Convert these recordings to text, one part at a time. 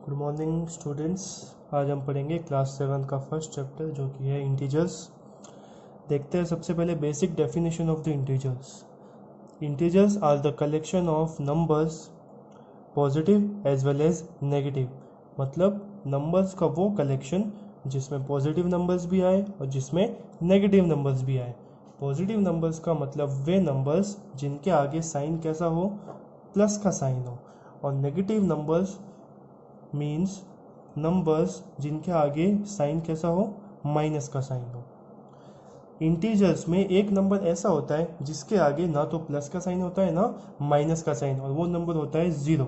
Good morning students. आज हम पढ़ेंगे क्लास 7 का फर्स्ट चैप्टर जो कि है इंटीजर्स। देखते हैं सबसे पहले basic definition of the integers. Integers are the collection of numbers positive as well as negative. मतलब नंबर्स का वो कलेक्शन जिसमें पॉजिटिव नंबर्स भी आए और जिसमें नेगेटिव नंबर्स भी आए। पॉजिटिव नंबर्स का मतलब वे नंबर्स जिनके आगे साइन कैसा हो, प्लस का साइन हो, और नेगेटिव नंबर्स मीन्स नंबर्स जिनके आगे साइन कैसा हो, माइनस का साइन हो। इंटीजर्स में एक नंबर ऐसा होता है जिसके आगे ना तो प्लस का साइन होता है ना माइनस का साइन, और वो नंबर होता है ज़ीरो।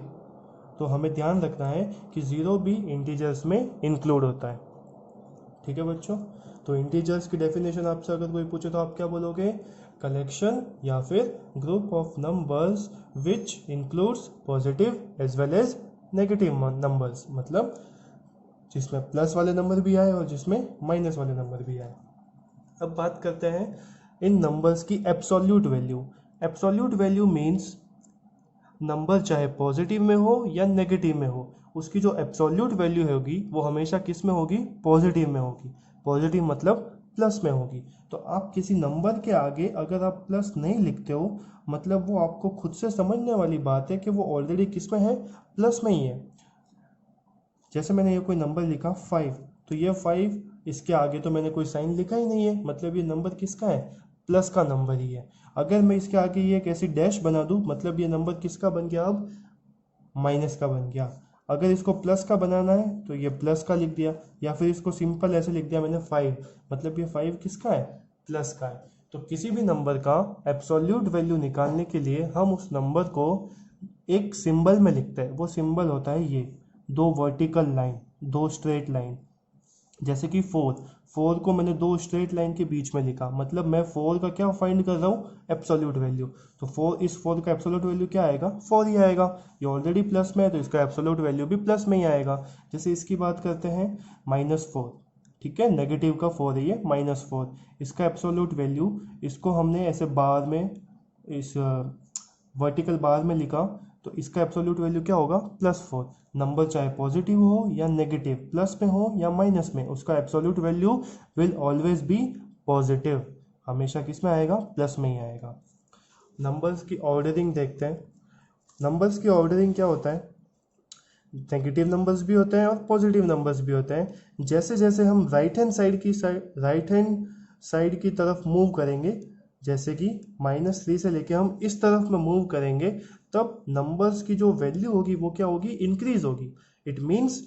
तो हमें ध्यान रखना है कि ज़ीरो भी इंटीजर्स में इंक्लूड होता है। ठीक है बच्चों, तो इंटीजर्स की डेफिनेशन आपसे अगर कोई पूछे तो आप क्या बोलोगे? कलेक्शन या फिर group of numbers which includes positive as well as negative numbers. मतलब जिसमें प्लस वाले नंबर भी आए और जिसमें माइनस वाले नंबर भी आए। अब बात करते हैं इन नंबर्स की absolute value. Absolute value means number चाहे पॉजिटिव में हो या नेगेटिव में हो, उसकी जो एब्सोल्यूट वैल्यू होगी वो हमेशा किस में होगी? पॉजिटिव में होगी। पॉजिटिव मतलब प्लस में होगी। तो आप किसी नंबर के आगे अगर आप प्लस नहीं लिखते हो, मतलब वो आपको खुद से समझने वाली बात है कि वो ऑलरेडी किस में है? प्लस में ही है। जैसे मैंने ये कोई नंबर लिखा 5, तो ये 5, इसके आगे तो मैंने कोई साइन लिखा ही नहीं है, मतलब ये नंबर किसका है? प्लस का नंबर ही है। अगर मैं इसके आगे ये एक ऐसी डैश बना दूं, मतलब ये नंबर किसका बन गया? अब माइनस का बन गया। अगर इसको प्लस का बनाना है तो ये प्लस का लिख दिया, या फिर इसको सिंपल ऐसे लिख दिया मैंने 5, मतलब ये 5 किसका है? प्लस का है। तो किसी भी नंबर का एब्सोल्यूट वैल्यू निकालने के लिए हम उस नंबर को एक सिंबल में लिखते हैं। वो सिंबल होता है ये दो वर्टिकल लाइन, दो स्ट्रेट लाइन। जैसे कि 4 को मैंने दो स्ट्रेट लाइन के बीच में लिखा, मतलब मैं 4 का क्या फाइंड कर रहा हूँ? Absolute value. तो 4 का एब्सोल्यूट वैल्यू क्या आएगा? 4 ही आएगा। ये ऑलरेडी प्लस में है तो इसका एब्सोल्यूट वैल्यू भी प्लस में ही आएगा। जैसे इसकी बात करते हैं -4, ठीक है, नेगेटिव का 4 है ये, -4, इसका एब्सोल्यूट वैल्यू, इसको हमने ऐसे बार में, इस वर्टिकल बार में लिखा, तो इसका एब्सोल्यूट वैल्यू क्या होगा? +4। नंबर चाहे पॉजिटिव हो या नेगेटिव, प्लस में हो या माइनस में, उसका absolute value will always be positive. हमेशा किस में आएगा? प्लस में ही आएगा। नंबर्स की ऑर्डरिंग देखते हैं। नंबर्स की ऑर्डरिंग क्या होता है? नेगेटिव नंबर्स भी होते हैं और पॉजिटिव नंबर्स भी होते हैं। जैसे जैसे हम राइट हैंड साइड की तरफ मूव करेंगे, जैसे कि -3 से लेके हम इस तरफ में मूव करेंगे, तब नंबर्स की जो वैल्यू होगी वो क्या होगी? इंक्रीज होगी। इट मीन्स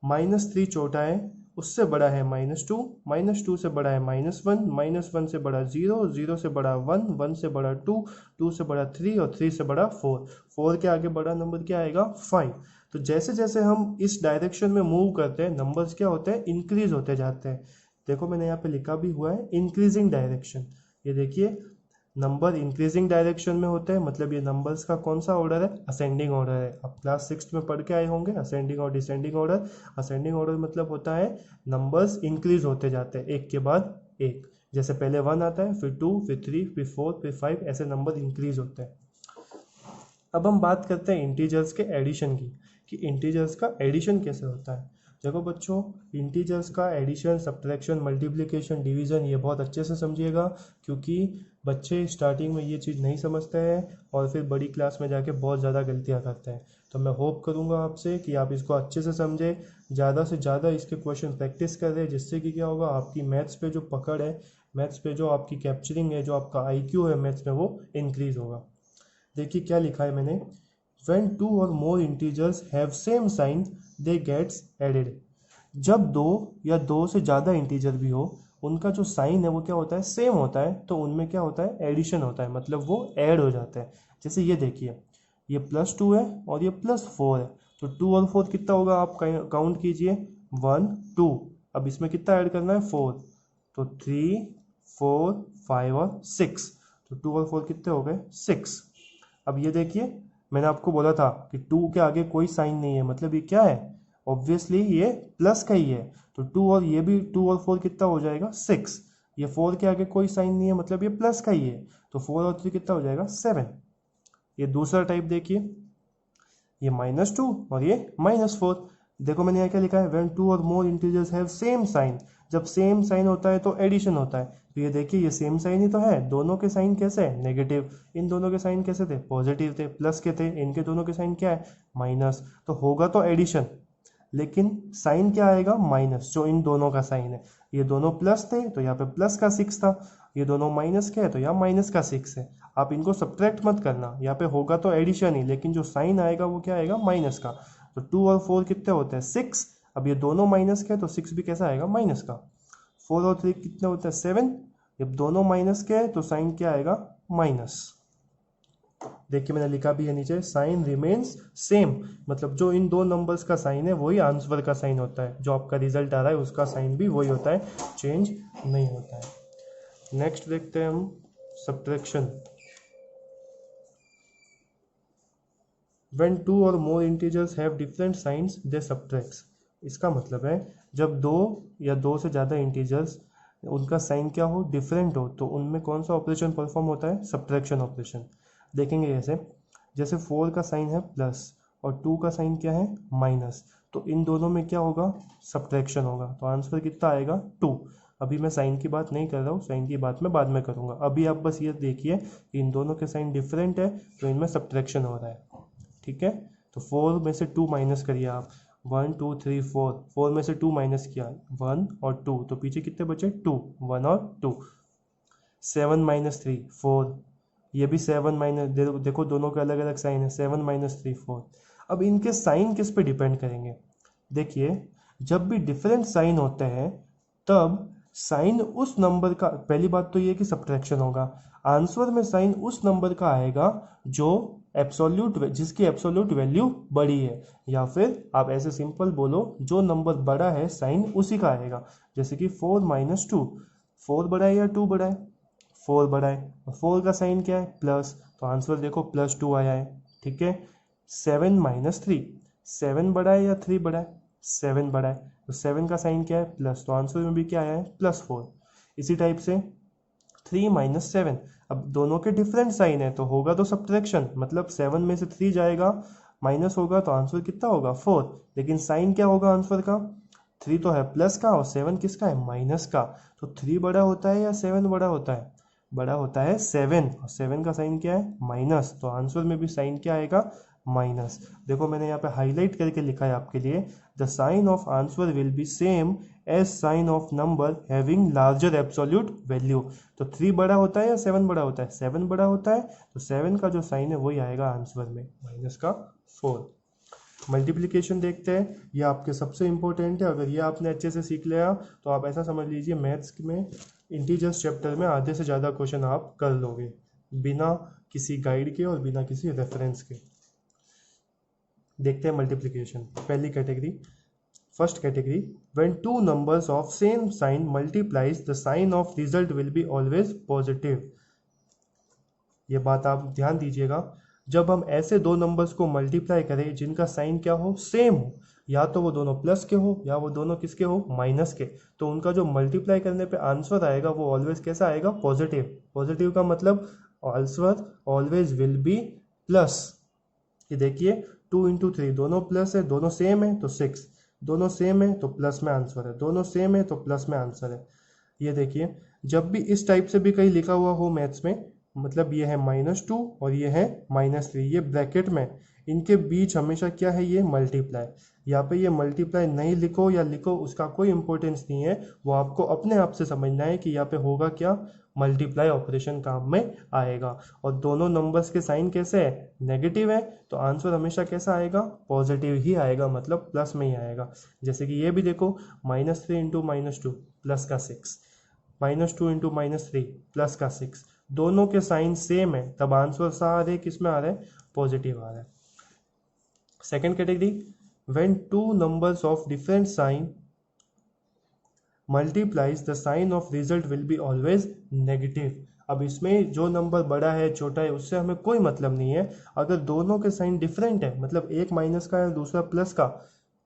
-3 छोटा है, उससे बड़ा है -2, -2 से बड़ा है -1, -1 से बड़ा 0, 0 से बड़ा 1, 1 से बड़ा 2, 2 से बड़ा 3 और 3 से बड़ा 4, 4 के आगे बड़ा नंबर क्या आएगा? 5। तो जैसे जैसे हम इस डायरेक्शन में मूव करते हैं, नंबर्स क्या होते हैं? इंक्रीज होते जाते हैं। देखो मैंने यहाँ पे लिखा भी हुआ है इंक्रीजिंग डायरेक्शन। ये देखिए, नंबर इंक्रीजिंग डायरेक्शन में होते हैं, मतलब ये नंबर्स का कौन सा ऑर्डर है? असेंडिंग ऑर्डर है। आप क्लास 6 में पढ़ के आए होंगे असेंडिंग और डिसेंडिंग ऑर्डर। असेंडिंग ऑर्डर मतलब होता है नंबर्स इंक्रीज होते जाते हैं एक के बाद एक। जैसे पहले 1 आता है, फिर 2, फिर 3, फिर 4, फिर 5, ऐसे नंबर इंक्रीज होते हैं। अब हम बात करते हैं इंटीजर्स के एडिशन की, कि इंटीजर्स का एडिशन कैसे होता है। देखो बच्चों, इंटीजर्स का एडिशन, सब्ट्रैक्शन, मल्टीप्लिकेशन, डिवीज़न ये बहुत अच्छे से समझिएगा, क्योंकि बच्चे स्टार्टिंग में ये चीज़ नहीं समझते हैं और फिर बड़ी क्लास में जाके बहुत ज़्यादा गलतियाँ करते हैं। तो मैं होप करूँगा आपसे कि आप इसको अच्छे से समझें, ज़्यादा से ज़्यादा इसके क्वेश्चन प्रैक्टिस करें, जिससे कि क्या होगा, आपकी मैथ्स पे जो पकड़ है, मैथ्स पे जो आपकी कैप्चरिंग है, जो आपका IQ है मैथ्स में, वो इंक्रीज़ होगा। देखिए क्या लिखा है मैंने, when two or more integers have same sign they gets added। जब दो या दो से ज़्यादा इंटीजर भी हो, उनका जो साइन है वो क्या होता है? सेम होता है, तो उनमें क्या होता है? एडिशन होता है, मतलब वो ऐड हो जाते हैं। जैसे ये देखिए, ये +2 है और ये +4 है, तो 2 और 4 कितना होगा? आप काउंट कीजिए, 1 2। अब इसमें कितना ऐड करना है? 4, तो 3 4 5 और 6, तो 2 और 4 कितने हो गए? 6। अब ये देखिए, मैंने आपको बोला था कि 2 के आगे कोई साइन नहीं है, मतलब ये क्या है? ऑब्वियसली ये प्लस का ही है। तो 2 और ये भी 2 और 4 कितना हो जाएगा? 6। ये 4 के आगे कोई साइन नहीं है, मतलब ये प्लस का ही है। तो 4 और 3 कितना हो जाएगा? 7। ये दूसरा टाइप देखिए, ये -2 और ये -4। देखो मैंने यहाँ क्या लिखा है, व्हेन टू और मोर इंटीजर्स हैव सेम साइन, जब सेम साइन होता है तो एडिशन होता है। तो ये देखिए ये सेम साइन ही तो है, दोनों के साइन कैसे है, नेगेटिव, इन दोनों के साइन कैसे थे, पॉजिटिव थे, प्लस के थे, इनके दोनों के साइन क्या है, माइनस। तो होगा तो एडिशन, लेकिन साइन क्या आएगा, माइनस, जो इन दोनों का साइन है। ये दोनों प्लस थे तो यहाँ पे प्लस का 6 था, ये दोनों माइनस के है तो यहाँ माइनस का 6 है। आप इनको सब्ट्रैक्ट मत करना, यहाँ पे होगा तो एडिशन ही, लेकिन जो साइन आएगा वो क्या आएगा, माइनस का। तो 2 और 4 कितने होते हैं, 6। अब ये दोनों माइनस के हैं तो 6 भी कैसा आएगा, माइनस का। 4 और 3 कितने होते हैं, 7। जब दोनों माइनस के हैं तो साइन क्या आएगा, माइनस। देखिए मैंने लिखा भी है नीचे, साइन रिमेन्स सेम, मतलब जो इन दो नंबर्स का साइन है वही आंसर का साइन होता है, जो आपका रिजल्ट आ रहा है उसका साइन भी वही होता है, चेंज नहीं होता है। नेक्स्ट देखते हैं हम सब्ट्रैक्शन। व्हेन टू और मोर इंटीजर्स हैव डिफरेंट साइंस दे सब्ट्रैक्ट्स। इसका मतलब है जब दो या दो से ज़्यादा इंटीजर्स उनका साइन क्या हो, डिफरेंट हो, तो उनमें कौन सा ऑपरेशन परफॉर्म होता है, सब्ट्रैक्शन ऑपरेशन। देखेंगे जैसे, जैसे 4 का साइन है प्लस और 2 का साइन क्या है, माइनस, तो इन दोनों में क्या होगा, सब्ट्रैक्शन होगा। तो आंसर कितना आएगा, 2। अभी मैं साइन की बात नहीं कर रहा हूँ, साइन की बात मैं बाद में करूँगा। अभी आप बस ये देखिए कि इन दोनों के साइन डिफरेंट है तो इनमें सब्ट्रैक्शन हो रहा है, ठीक है। तो 4 में से 2 माइनस करिए आप, 1 2 3 4, 4 में से 2 माइनस किया, 1 और 2, तो पीछे कितने बचे, 2, 1 और 2। 7 माइनस 3 4, ये भी 7 माइनस, देखो दोनों के अलग अलग साइन है, 7 माइनस 3 4। अब इनके साइन किस पे डिपेंड करेंगे, देखिए जब भी डिफरेंट साइन होते हैं तब साइन उस नंबर का, पहली बात तो ये कि सब्ट्रैक्शन होगा, आंसर में साइन उस नंबर का आएगा जो एब्सोल्यूट, जिसकी एब्सोल्यूट वैल्यू बड़ी है, या फिर आप ऐसे सिंपल बोलो जो नंबर बड़ा है साइन उसी का आएगा। जैसे कि 4 माइनस 2, 4 बड़ा है या 2 बड़ा है, 4 बड़ा है, और 4 का साइन क्या है, प्लस, तो आंसर देखो +2 आया है, ठीक है। 7 माइनस 3, 7 बड़ा है या 3 बड़ा है, 7 बड़ा है, तो 7 का साइन क्या है, प्लस, तो आंसर में भी क्या आया है, +4। इसी टाइप से 3 माइनस 7, अब दोनों के डिफरेंट साइन है तो होगा तो सब्ट्रैक्शन, मतलब 7 में से 3 जाएगा, माइनस होगा तो आंसर कितना होगा, 4। लेकिन साइन क्या होगा आंसर का, 3 तो है प्लस का और 7 किसका है, माइनस का। तो 3 बड़ा होता है या 7 बड़ा होता है, बड़ा होता है 7, और 7 का साइन क्या है, माइनस, तो आंसर में भी साइन क्या आएगा, माइनस। देखो मैंने यहाँ पे हाईलाइट करके लिखा है आपके लिए, the sign of answer will be same as sign of number having larger absolute value. तो 3 बड़ा होता है या 7 बड़ा होता है, 7 बड़ा होता है, तो 7 का जो साइन है वही आएगा आंसर में, माइनस का 4। मल्टीप्लिकेशन देखते हैं, ये आपके सबसे इंपॉर्टेंट है, अगर ये आपने अच्छे से सीख लिया तो आप ऐसा समझ लीजिए मैथ्स में इंटीजर्स चैप्टर में आधे से ज़्यादा क्वेश्चन आप कर लोगे बिना किसी गाइड के और बिना किसी रेफरेंस के। देखते हैं मल्टीप्लिकेशन, पहली category, first category, when two numbers of same sign multiplies the sign of result will be always positive. ये बात आप ध्यान दीजिएगा, जब हम ऐसे दो नंबर्स को मल्टीप्लाई करें जिनका साइन क्या हो, सेम हो, या तो वो दोनों प्लस के हो या वो दोनों किसके हो, माइनस के, तो उनका जो मल्टीप्लाई करने पे आंसर आएगा वो ऑलवेज कैसा आएगा, पॉजिटिव। पॉजिटिव का मतलब answer always will be plus. ये देखिए 2 इंटू 3, दोनों प्लस है, दोनों सेम है तो 6, दोनों सेम है तो प्लस में आंसर है, दोनों सेम है तो प्लस में आंसर है। ये देखिए जब भी इस टाइप से भी कहीं लिखा हुआ हो मैथ्स में, मतलब ये है -2 और ये है -3, ये ब्रैकेट में, इनके बीच हमेशा क्या है, ये मल्टीप्लाई। यहाँ पे ये मल्टीप्लाई नहीं लिखो या लिखो उसका कोई इंपॉर्टेंस नहीं है, वो आपको अपने आप से समझना है कि यहाँ पे होगा क्या, मल्टीप्लाई ऑपरेशन काम में आएगा। और दोनों नंबर्स के साइन कैसे है, नेगेटिव है, तो आंसर हमेशा कैसा आएगा, पॉजिटिव ही आएगा, मतलब प्लस में ही आएगा। जैसे कि ये भी देखो, -3 इंटू -2 प्लस का 6, -2 इंटू -3 प्लस का 6, दोनों के साइन सेम है, तब आंसर सारे किस में आ रहे हैं, पॉजिटिव आ रहा है। Second category, when two numbers of different sign multiplies the sign of result will be always negative. अब इसमें जो नंबर बड़ा है छोटा है उससे हमें कोई मतलब नहीं है, अगर दोनों के साइन डिफरेंट है, मतलब एक माइनस का है दूसरा प्लस का,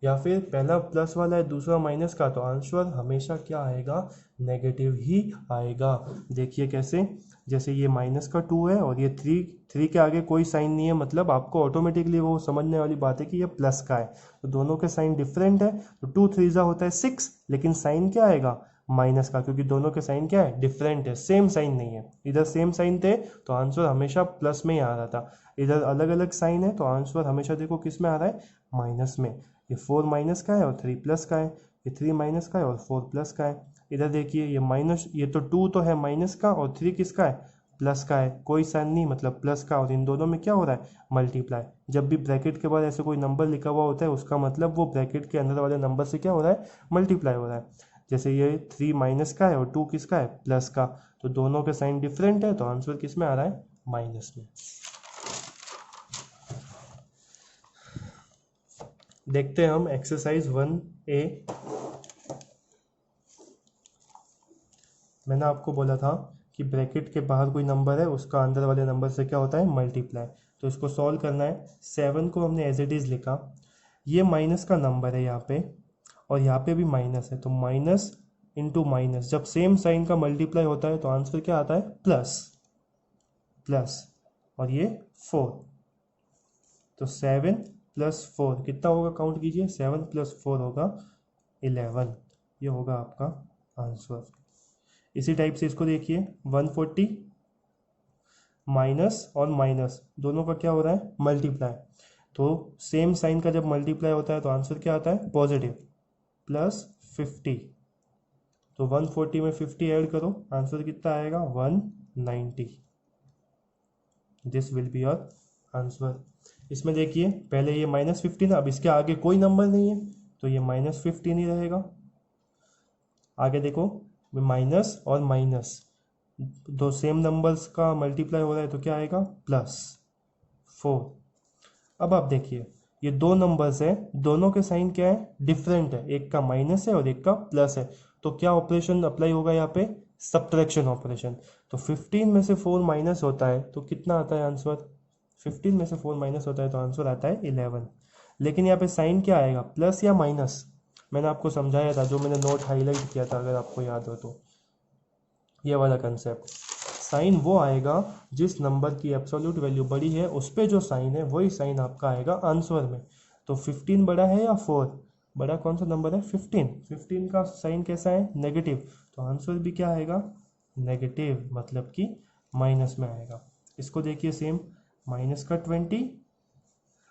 या फिर पहला प्लस वाला है दूसरा माइनस का, तो आंसर हमेशा क्या आएगा, नेगेटिव ही आएगा। देखिए कैसे, जैसे ये माइनस का 2 है और ये 3 के आगे कोई साइन नहीं है, मतलब आपको ऑटोमेटिकली वो समझने वाली बात है कि ये प्लस का है, तो दोनों के साइन डिफरेंट है, तो 2 3 होता है 6, लेकिन साइन क्या आएगा, माइनस का, क्योंकि दोनों के साइन क्या है, डिफरेंट है, सेम साइन नहीं है। इधर सेम साइन थे तो आंसर हमेशा प्लस में ही आ रहा था, इधर अलग अलग साइन है तो आंसर हमेशा देखो किस में आ रहा है, माइनस में। ये 4 माइनस का है और 3 प्लस का है, ये 3 माइनस का है और 4 प्लस का है। इधर देखिए ये माइनस, ये तो 2 तो है माइनस का और 3 किसका है, प्लस का है, कोई साइन नहीं मतलब प्लस का, और इन दोनों में क्या हो रहा है, मल्टीप्लाई। जब भी ब्रैकेट के बाद ऐसे कोई नंबर लिखा हुआ होता है उसका मतलब वो ब्रैकेट के अंदर वाले नंबर से क्या हो रहा है, मल्टीप्लाई हो रहा है। जैसे ये 3 माइनस का है और 2 किसका है, प्लस का, तो दोनों के साइन डिफरेंट है तो आंसर किस में आ रहा है, माइनस में। देखते हैं हम एक्सरसाइज 1A। मैंने आपको बोला था कि ब्रैकेट के बाहर कोई नंबर है उसका अंदर वाले नंबर से क्या होता है, मल्टीप्लाई। तो इसको सॉल्व करना है। 7 को हमने एज इट इज़ लिखा, ये माइनस का नंबर है यहाँ पे और यहाँ पे भी माइनस है, तो माइनस इंटू माइनस, जब सेम साइन का मल्टीप्लाई होता है तो आंसर क्या आता है, प्लस प्लस, और ये 4, तो 7 प्लस 4 कितना होगा, काउंट कीजिए, 7 प्लस 4 होगा 11, ये होगा आपका आंसर। इसी टाइप से इसको देखिए, 140 माइनस और माइनस दोनों का क्या हो रहा है, मल्टीप्लाई, तो सेम साइन का जब मल्टीप्लाई होता है तो आंसर क्या आता है, पॉजिटिव, प्लस 50, तो 140 में 50 ऐड करो, आंसर कितना आएगा, 190। This will be your answer. इसमें देखिए पहले ये -15, अब इसके आगे कोई नंबर नहीं है तो ये -15 ही रहेगा। आगे देखो, माइनस और माइनस दो सेम नंबर्स का मल्टीप्लाई हो रहा है तो क्या आएगा, +4। अब आप देखिए ये दो नंबर्स है, दोनों के साइन क्या है, डिफरेंट है, एक का माइनस है और एक का प्लस है, तो क्या ऑपरेशन अप्लाई होगा यहाँ पे, सब्ट्रैक्शन ऑपरेशन। तो 15 में से 4 माइनस होता है तो कितना आता है आंसर, 15 में से 4 माइनस होता है तो आंसर आता है 11। लेकिन यहाँ पे साइन क्या आएगा, प्लस या माइनस, मैंने आपको समझाया था, जो मैंने नोट हाईलाइट किया था अगर आपको याद हो तो, ये वाला कंसेप्ट। साइन वो आएगा जिस नंबर की एब्सोल्यूट वैल्यू बड़ी है उस पे जो साइन है वही साइन आपका आएगा आंसर में। तो 15 बड़ा है या 4, बड़ा कौन सा नंबर है, 15, 15 का साइन कैसा है, नेगेटिव, तो आंसर भी क्या आएगा, नेगेटिव, मतलब कि माइनस में आएगा। इसको देखिए सेम, माइनस का 20,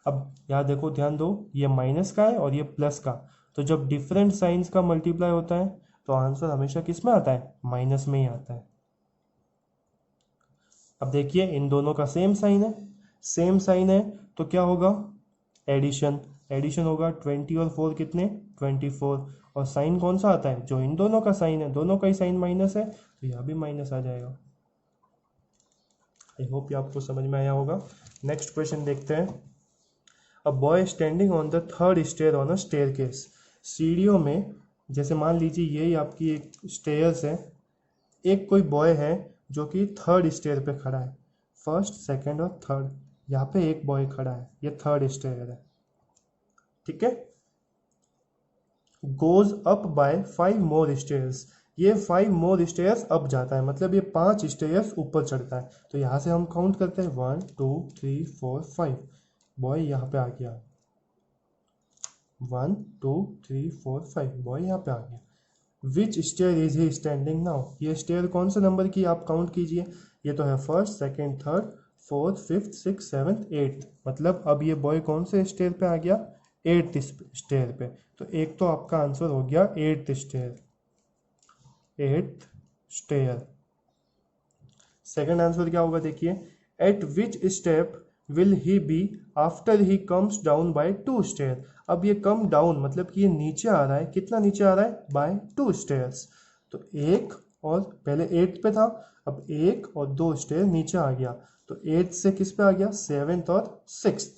अब यहाँ देखो ध्यान दो, ये माइनस का है और ये प्लस का, तो जब डिफरेंट साइंस का मल्टीप्लाई होता है तो आंसर हमेशा किस में आता है, माइनस में ही आता है। अब देखिए इन दोनों का सेम साइन है, सेम साइन है तो क्या होगा, एडिशन, एडिशन होगा, 20 और 4 कितने, 24, और साइन कौन सा आता है, जो इन दोनों का साइन है, दोनों का ही साइन माइनस है तो यहाँ भी माइनस आ जाएगा। आई होप ये आपको समझ में आया होगा। नेक्स्ट क्वेश्चन देखते हैं। A boy standing on the 3rd stair on a staircase, सीढ़ियों में, जैसे मान लीजिए यही आपकी एक स्टेयर्स है, एक कोई बॉय है जो कि 3rd स्टेयर पे खड़ा है, 1st 2nd और 3rd, यहाँ पे एक बॉय खड़ा है, ये 3rd स्टेयर है, ठीक है। Goes up by 5 more stairs, ये 5 मोर स्टेयर्स अप जाता है, मतलब ये 5 स्टेयर्स ऊपर चढ़ता है। तो यहाँ से हम काउंट करते हैं 1 2 3 4 5, बॉय यहाँ पे आ गया, 1 2 3 4 5, बॉय यहाँ पे आ गया। Which stair is he standing now, ये स्टेयर कौन से नंबर की आप काउंट कीजिए, ये तो है 1st 2nd 3rd 4th 5th 6th 7th 8th, मतलब अब ये बॉय कौन से स्टेयर पे आ गया, 8th स्टेयर पे। तो एक तो आपका आंसर हो गया 8th stair, 8th stair. Second answer क्या होगा देखिए, at which step will he be after he comes down by 2 stair, अब ये कम डाउन मतलब कि ये नीचे आ रहा है, कितना नीचे आ रहा है, बाय 2 स्टेयर्स, तो एक और पहले 8 पे था, अब एक और 2 स्टेयर नीचे आ गया, तो 8 से किस पे आ गया, 7th और 6th,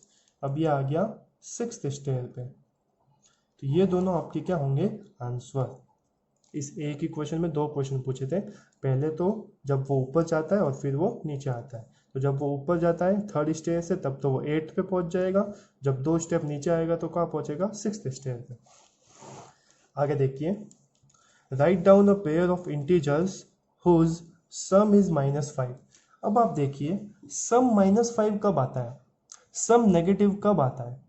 अब ये आ गया 6th स्टेयर पे। तो ये दोनों आपके क्या होंगे, आंसर। इस एक ही क्वेश्चन में 2 क्वेश्चन पूछे थे, पहले तो जब वो ऊपर जाता है और फिर वो नीचे आता है, तो जब वो ऊपर जाता है थर्ड स्टेयर से तब तो वो 8 पे पहुंच जाएगा, जब 2 स्टेप नीचे आएगा तो कहाँ पहुंचेगा, 6th स्टेयर पे। आगे देखिए, write down a pair of integers whose sum is -5। अब आप देखिए सम -5 कब आता है, सम नेगेटिव कब आता है,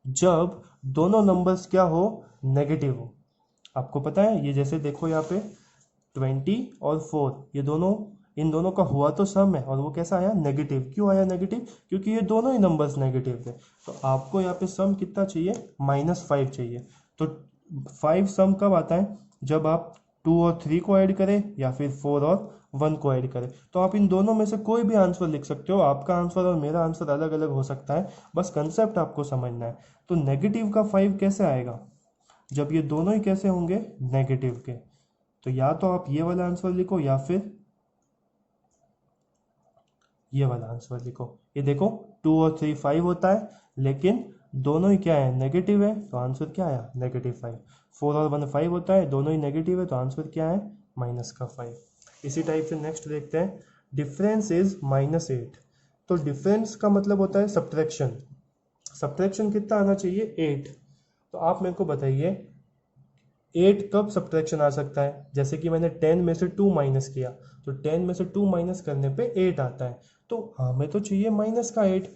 जब दोनों नंबर्स क्या हो, नेगेटिव हो। आपको पता है ये जैसे देखो यहाँ पे 20 और 4, ये दोनों, इन दोनों का हुआ तो सम है और वो कैसा आया, नेगेटिव। क्यों आया नेगेटिव, क्योंकि ये दोनों ही नंबर्स नेगेटिव थे। तो आपको यहाँ पे सम कितना चाहिए, -5 चाहिए। तो 5 सम कब आता है, जब आप 2 और 3 को ऐड करें या फिर 4 और 1 को ऐड करें। तो आप इन दोनों में से कोई भी आंसर लिख सकते हो, आपका आंसर और मेरा आंसर अलग अलग हो सकता है, बस कंसेप्ट आपको समझना है। तो नेगेटिव का 5 कैसे आएगा, जब ये दोनों ही कैसे होंगे, नेगेटिव के। तो या तो आप ये वाला आंसर लिखो या फिर ये वाला आंसर लिखो। ये देखो 2 और 3 5 होता है, लेकिन दोनों ही क्या है, नेगेटिव है, तो आंसर क्या आया, -5। 4 और 1 5 होता है, दोनों ही नेगेटिव है, तो आंसर क्या है, -5। इसी टाइप से नेक्स्ट देखते हैं, डिफरेंस इज -8। तो डिफरेंस का मतलब होता है सब्ट्रैक्शन। सब्ट्रैक्शन कितना आना चाहिए, 8। तो आप मेरे को बताइए 8 कब सब्ट्रैक्शन आ सकता है, जैसे कि मैंने 10 में से 2 माइनस किया, तो 10 में से 2 माइनस करने पे 8 आता है। तो हमें तो चाहिए माइनस का 8।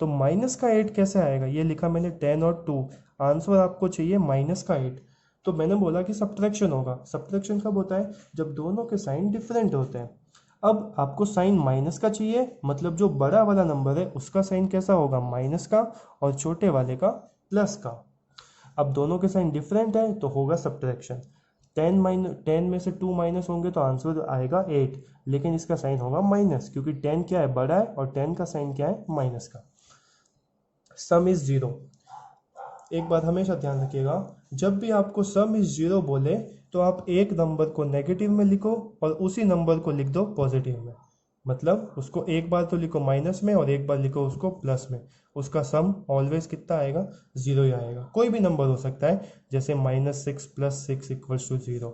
तो माइनस का 8 कैसे आएगा, ये लिखा मैंने 10 और 2, आंसर आपको चाहिए माइनस का 8। तो मैंने बोला कि सब्ट्रैक्शन होगा। सब्ट्रैक्शन कब होता है, जब दोनों के साइन डिफरेंट होते हैं। अब आपको साइन माइनस का चाहिए, मतलब जो बड़ा वाला नंबर है उसका साइन कैसा होगा, माइनस का, और छोटे वाले का प्लस का। अब दोनों के साइन डिफरेंट है तो होगा सब्ट्रैक्शन। 10 में से 2 माइनस होंगे तो आंसर आएगा 8, लेकिन इसका साइन होगा माइनस, क्योंकि 10 क्या है, बड़ा है, और 10 का साइन क्या है, माइनस का। सम इज 0। एक बात हमेशा ध्यान रखिएगा, जब भी आपको सम इज 0 बोले तो आप एक नंबर को नेगेटिव में लिखो और उसी नंबर को लिख दो पॉजिटिव में। मतलब उसको एक बार तो लिखो माइनस में और एक बार लिखो उसको प्लस में। उसका सम ऑलवेज कितना आएगा, 0 ही आएगा। कोई भी नंबर हो सकता है, जैसे -6 + 6 = 0,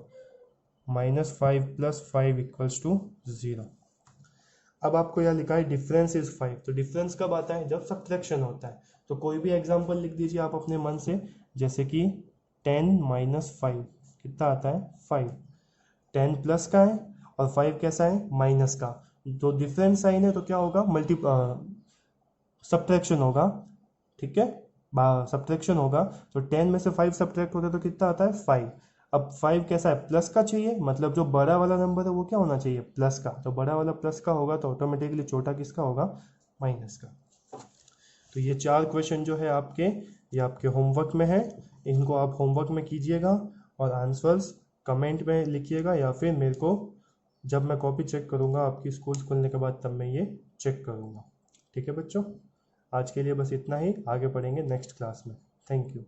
-5 + 5 = 0। अब आपको यहाँ लिखा है डिफरेंस इज 5। तो डिफरेंस कब आता है, जब सब्ट्रैक्शन होता है। तो कोई भी एग्जांपल लिख दीजिए आप अपने मन से, जैसे कि 10 - 5 कितना आता है, 5। 10 प्लस का है और 5 कैसा है, माइनस का। जो डिफरेंस साइन है तो क्या होगा, सब्ट्रैक्शन होगा, ठीक है, सब्ट्रैक्शन होगा। तो 10 में से 5 सब्ट्रैक्ट होता है तो कितना आता है, 5। अब 5 कैसा है, प्लस का चाहिए, मतलब जो बड़ा वाला नंबर है वो क्या होना चाहिए, प्लस का। तो बड़ा वाला प्लस का होगा तो ऑटोमेटिकली छोटा किसका होगा, माइनस का। तो ये 4 क्वेश्चन जो है आपके, ये आपके होमवर्क में है। इनको आप होमवर्क में कीजिएगा और आंसर्स कमेंट में लिखिएगा, या फिर मेरे को जब मैं कॉपी चेक करूँगा आपकी स्कूल खुलने के बाद, तब मैं ये चेक करूँगा। ठीक है बच्चों, आज के लिए बस इतना ही, आगे पढ़ेंगे नेक्स्ट क्लास में। Thank you.